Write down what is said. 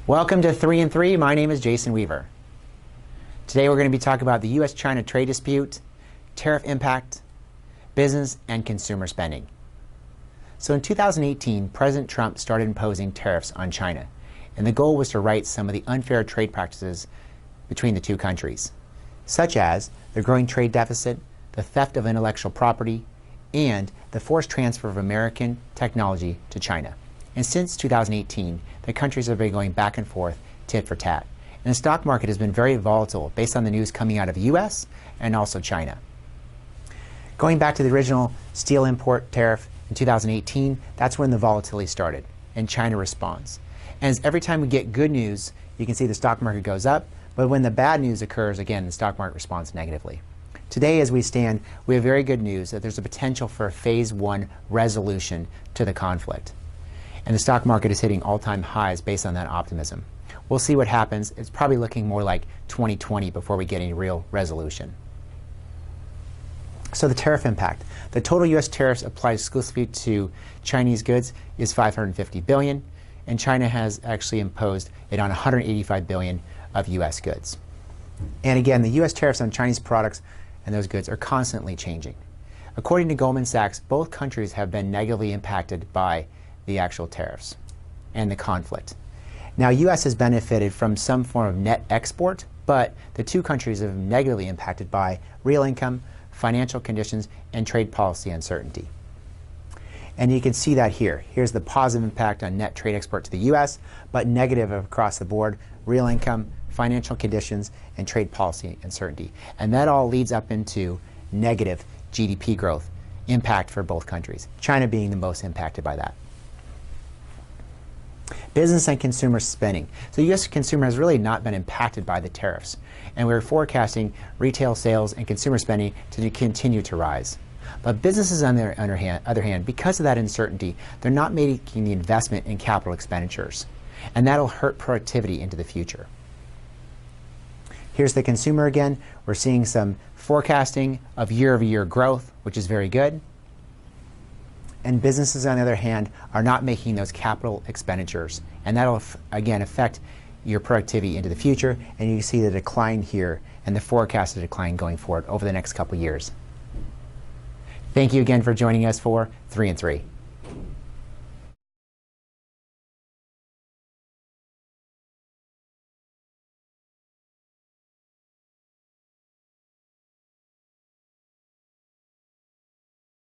Welcome to 3 and 3. My name is Jason Weaver. Today we're going to be talking about the U.S.-China trade dispute, tariff impact, business and consumer spending. So in 2018, President Trump started imposing tariffs on China, and the goal was to right some of the unfair trade practices between the two countries, such as the growing trade deficit, the theft of intellectual property, and the forced transfer of American technology to China. And since 2018, the countries have been going back and forth, tit for tat. And the stock market has been very volatile based on the news coming out of the US and also China. Going back to the original steel import tariff in 2018, that's when the volatility started, and China responds. And every time we get good news, you can see the stock market goes up, but when the bad news occurs, again, the stock market responds negatively. Today, as we stand, we have very good news that there's a potential for a phase one resolution to the conflict. And the stock market is hitting all-time highs based on that optimism. We'll see what happens. It's probably looking more like 2020 before we get any real resolution. So the tariff impact. The total U.S. tariffs applied exclusively to Chinese goods is $550 billion, and China has actually imposed it on $185 billion of U.S. goods. And again, the U.S. tariffs on Chinese products and those goods are constantly changing. According to Goldman Sachs, both countries have been negatively impacted by the actual tariffs and the conflict. Now, U.S. has benefited from some form of net export, but the two countries have been negatively impacted by real income, financial conditions, and trade policy uncertainty. And you can see that here. Here's the positive impact on net trade export to the U.S., but negative across the board, real income, financial conditions, and trade policy uncertainty. And that all leads up into negative GDP growth impact for both countries, China being the most impacted by that. Business and consumer spending. So the U.S. consumer has really not been impacted by the tariffs, and we're forecasting retail sales and consumer spending to continue to rise. But businesses, on the other hand, because of that uncertainty, they're not making the investment in capital expenditures, and that'll hurt productivity into the future. Here's the consumer again. We're seeing some forecasting of year-over-year growth, which is very good. And businesses, on the other hand, are not making those capital expenditures. And that'll, again, affect your productivity into the future. And you can see the decline here and the forecasted decline going forward over the next couple years. Thank you again for joining us for 3 and 3.